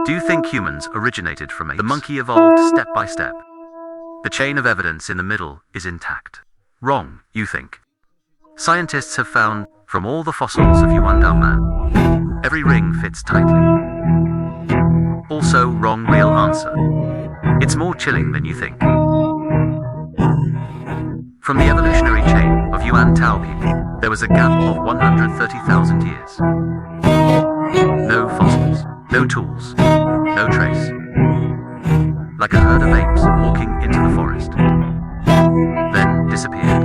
Do you think humans originated from apes? The monkey evolved step by step. The chain of evidence in the middle is intact. Wrong, you think. Scientists have found, from all the fossils of Yuan Man, every ring fits tightly. Also, wrong real answer. It's more chilling than you think. From the evolutionary chain of Yuan Tao people, there was a gap of 130,000 years. No fossils, no tools, no trace. Like a herd of apes walking into the forest. Then disappeared.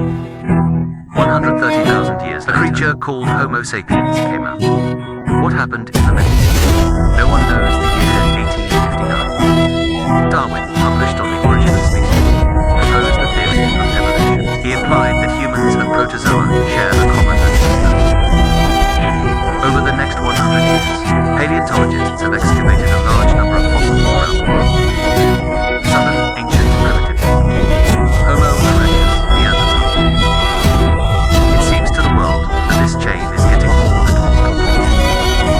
130,000 years later, a creature called Homo sapiens came out. What happened in the middle? No one knows the year 1859. Darwin, published on the origin of species, proposed the theory of evolution. He implied that humans and protozoa share a common ancestor. Over the next 100 years, paleontologists have excavated a large number of fossils around the world. Southern ancient primitive people, Homo erectus, Neanderthal. It seems to the world that this chain is getting more and more complete.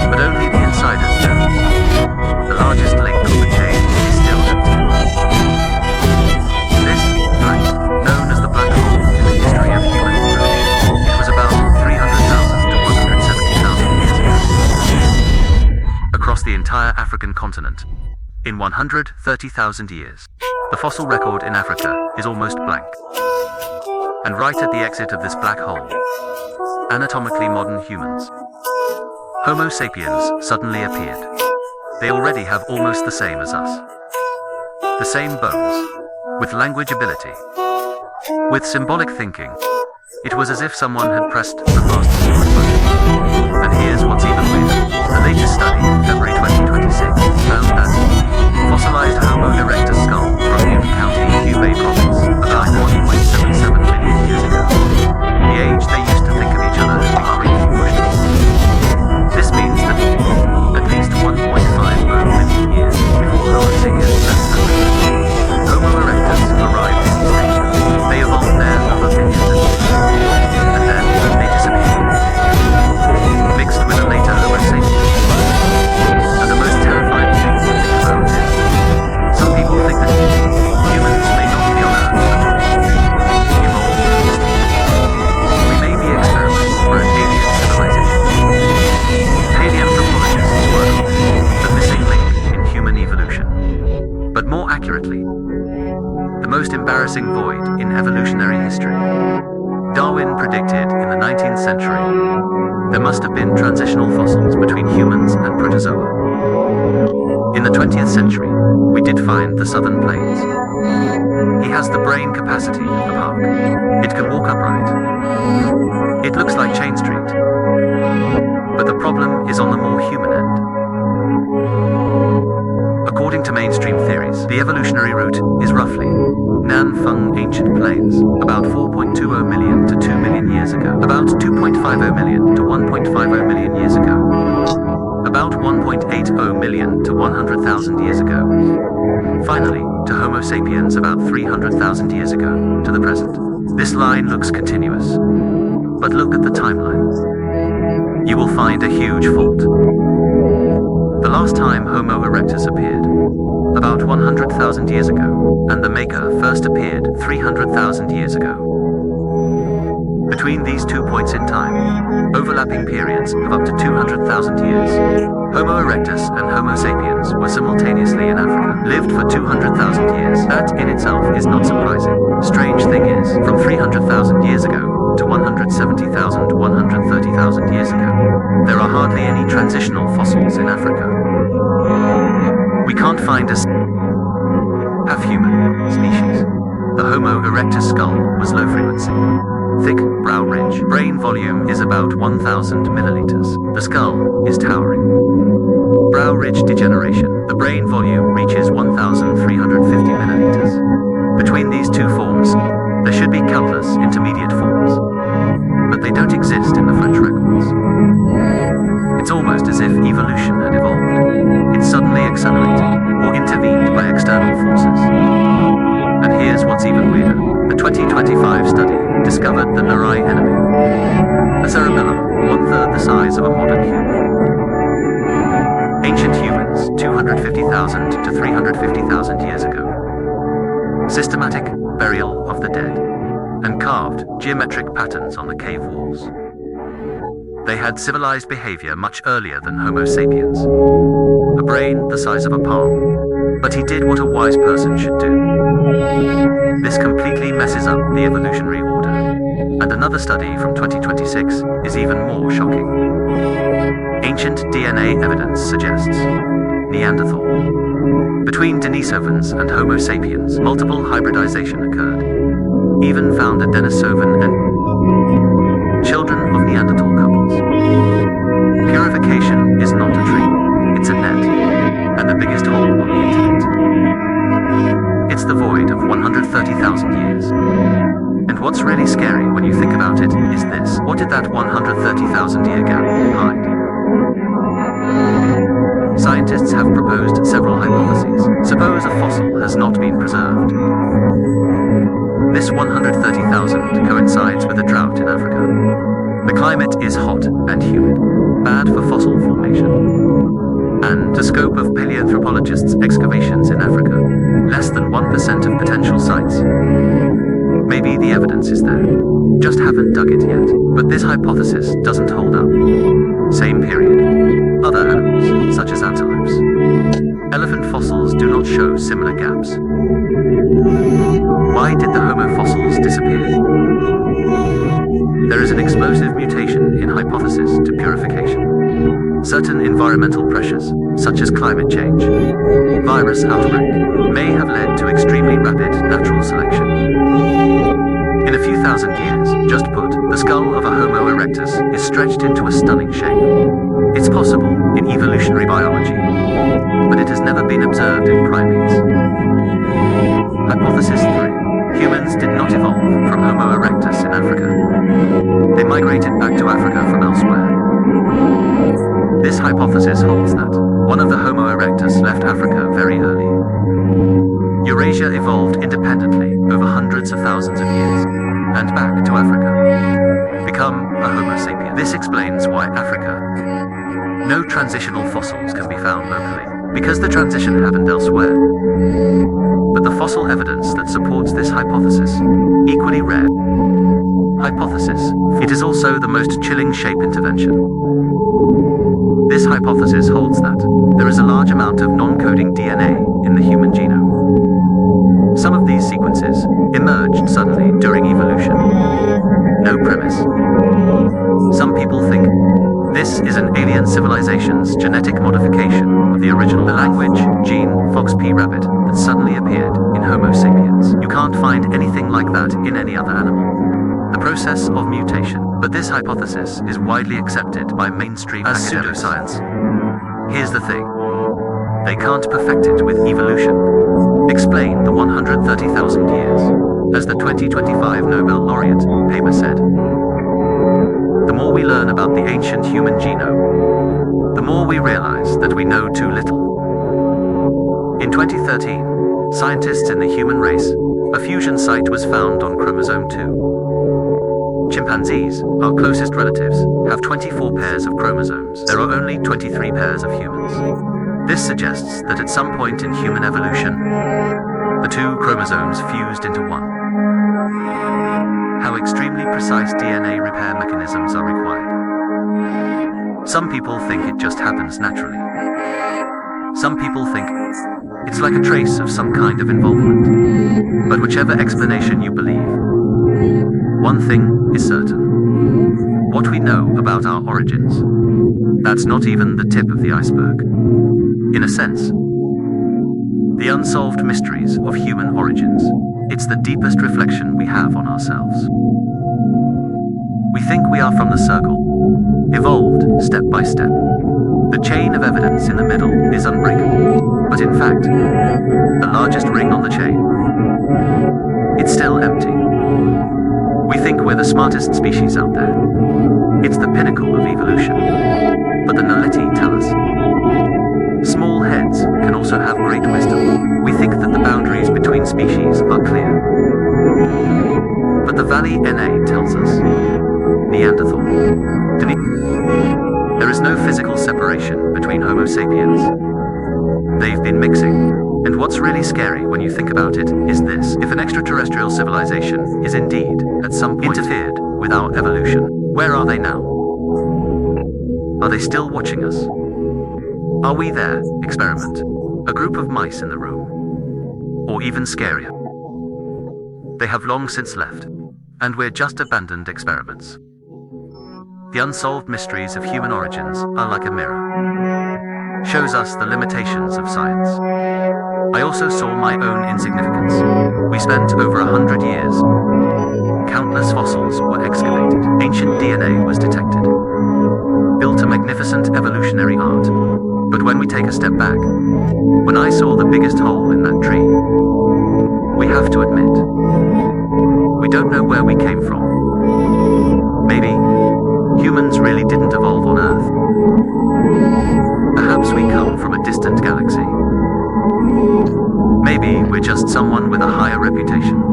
But only the insiders know. The largest link of the chain is still empty. This blank, known as the black hole in the history of human evolution, it was about 300,000 to 170,000 years ago. Across the entire African continent, in 130,000 years, the fossil record in Africa is almost blank. And right at the exit of this black hole, anatomically modern humans, Homo sapiens, suddenly appeared. They already have almost the same as us. The same bones, with language ability, with symbolic thinking. It was as if someone had pressed the fast forward button. And here's what's even weirder. The latest study, February 2026, found that fossilized Homo erectus skull from Yunnan County, Hubei province, about 1.77 million years ago. The age they used to think of each other had been greatly pushed forward. This means that at least 1.50 million years before Homo sapiens left Africa, Homo erectus arrived in East Asia. They evolved there over billions of years. And then they disappeared. Mixed with a later Homo sapiens. And the most terrifying thing to think about is, some people think that humans may not be on Earth at all. Evolved distinct. We may be experiments for an alien civilization. Paleoanthropologists work on the missing link in human evolution. But more accurately, the most embarrassing void in evolutionary history. Darwin predicted in the 19th century there must have been transitional fossils between humans and protozoa. In the 20th century, we did find the southern plains. He has the brain capacity of the park. It can walk upright. It looks like Chain Street. But the problem is on the more human end. According to mainstream theories, the evolutionary route is roughly Nanfeng ancient plains, about 4.20 million to 2 million years ago, about 2.50 million to 1.50 million years ago, about 1.80 million to 100,000 years ago, finally to Homo sapiens about 300,000 years ago, to the present. This line looks continuous, but look at the timeline. You will find a huge fault. The last time Homo erectus appeared, about 100,000 years ago, and the maker first appeared 300,000 years ago. Between these 2 points in time, overlapping periods of up to 200,000 years, Homo erectus and Homo sapiens were simultaneously in Africa, lived for 200,000 years. That in itself is not surprising. Strange thing is, from 300,000 years ago to 170,000 to 130,000 years ago, there are hardly any transitional fossils in Africa. We can't find a half-human species. The Homo erectus skull was low frequency. Thick, brow ridge. Brain volume is about 1,000 milliliters. The skull is towering. Brow ridge degeneration. The brain volume reaches 1,350 milliliters. Between these two forms, there should be countless intermediate forms. But they don't exist in the French records. It's almost as if evolution had evolved. It suddenly accelerated, or intervened by external forces. And here's what's even weirder. The 2025 study discovered the Narai enemy. A cerebellum, 1/3 the size of a modern human. Ancient humans, 250,000 to 350,000 years ago. Systematic burial of the dead, and carved geometric patterns on the cave walls. They had civilized behavior much earlier than Homo sapiens. A brain the size of a palm, but he did what a wise person should do. This completely messes up the evolutionary order. And another study from 2026 is even more shocking. Ancient DNA evidence suggests Neanderthal. Between Denisovans and Homo sapiens, multiple hybridization occurred. Even found a Denisovan and children of Neanderthal couples. Purification is not a tree, it's a net, and the biggest hole on the internet. It's the void of 130,000 years. And what's really scary when you think about it is this. What did that 130,000 year gap hide? Scientists have proposed several hypotheses. Suppose a fossil has not been preserved. This 130,000 coincides with a drought in Africa. The climate is hot and humid, bad for fossil formation. And the scope of paleoanthropologists' excavations in Africa, less than 1% of potential sites. Maybe the evidence is there, just haven't dug it yet. But this hypothesis doesn't hold up. Same period. Other animals, such as antelopes. Elephant fossils do not show similar gaps. Why did the Homo fossils disappear? There is an explosive mutation in hypothesis to purification. Certain environmental pressures, such as climate change, virus outbreak, may have led to extremely rapid natural selection. In a few thousand years, just put, the skull of a Homo erectus is stretched into a stunning shape. It's possible in evolutionary biology, but it has never been observed in primates. Hypothesis 3. Humans did not evolve from Homo erectus in Africa. They migrated back to Africa from elsewhere. This hypothesis holds that one of the Homo erectus left Africa very early. Eurasia evolved independently over hundreds of thousands of years, and back to Africa. Become a Homo sapien. This explains why Africa. No transitional fossils can be found locally, because the transition happened elsewhere. But the fossil evidence that supports this hypothesis, equally rare. Hypothesis. It is also the most chilling shape intervention. This hypothesis holds that there is a large amount of non-coding DNA in the human genome. Some of these sequences emerged suddenly during evolution. No premise. Some people think this is an alien civilization's genetic modification of the original language, gene, foxp rabbit that suddenly appeared in Homo sapiens. You can't find anything like that in any other animal. The process of mutation. But this hypothesis is widely accepted by mainstream as pseudoscience. Here's the thing. They can't perfect it with evolution. Explain the 130,000 years. As the 2025 Nobel laureate paper said. The more we learn about the ancient human genome, the more we realize that we know too little. In 2013, scientists in the human race, a fusion site was found on chromosome 2. Chimpanzees, our closest relatives, have 24 pairs of chromosomes. There are only 23 pairs of humans. This suggests that at some point in human evolution, the two chromosomes fused into one. How extremely precise DNA repair mechanisms are required. Some people think it just happens naturally. Some people think it's like a trace of some kind of involvement. But whichever explanation you believe, one thing is certain. What we know about our origins, that's not even the tip of the iceberg. In a sense, the unsolved mysteries of human origins, it's the deepest reflection we have on ourselves. We think we are from the circle, evolved step by step. The chain of evidence in the middle is unbreakable, but in fact, the largest ring on the chain, it's still empty. We think we're the smartest species out there. It's the pinnacle of evolution. But the Naleti tell us, small heads can also have great wisdom. We think that the boundaries between species are clear. But the Valley NA tells us, Neanderthal. There is no physical separation between Homo sapiens They've been mixing. And what's really scary when you think about it is this. If an extraterrestrial civilization is indeed, at some point, interfered with our evolution, where are they now? Are they still watching us? Are we their experiment? A group of mice in the room? Or even scarier, they have long since left, and we're just abandoned experiments. The unsolved mysteries of human origins are like a mirror. Shows us the limitations of science. I also saw my own insignificance. We spent over 100 years. Countless fossils were excavated. Ancient DNA was detected. Built a magnificent evolutionary art. But when we take a step back, when I saw the biggest hole in that tree, we have to admit, we don't know where we came from. Maybe humans really didn't evolve on Earth. Perhaps we come from a distant galaxy. Maybe we're just someone with a higher reputation,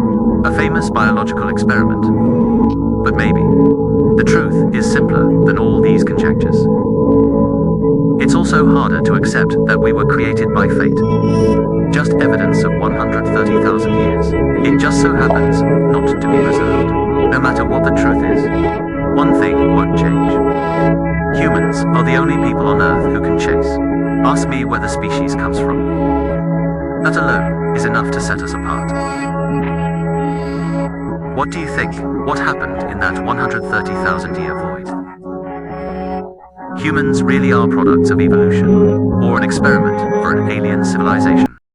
a famous biological experiment. But maybe the truth is simpler than all these conjectures. It's also harder to accept that we were created by fate. Just evidence of 130,000 years. It just so happens not to be preserved. No matter what the truth is, one thing won't change. Humans are the only people on Earth who can chase. Ask me where the species comes from. That alone is enough to set us apart. What do you think? What happened in that 130,000-year void? Humans really are products of evolution, or an experiment for an alien civilization.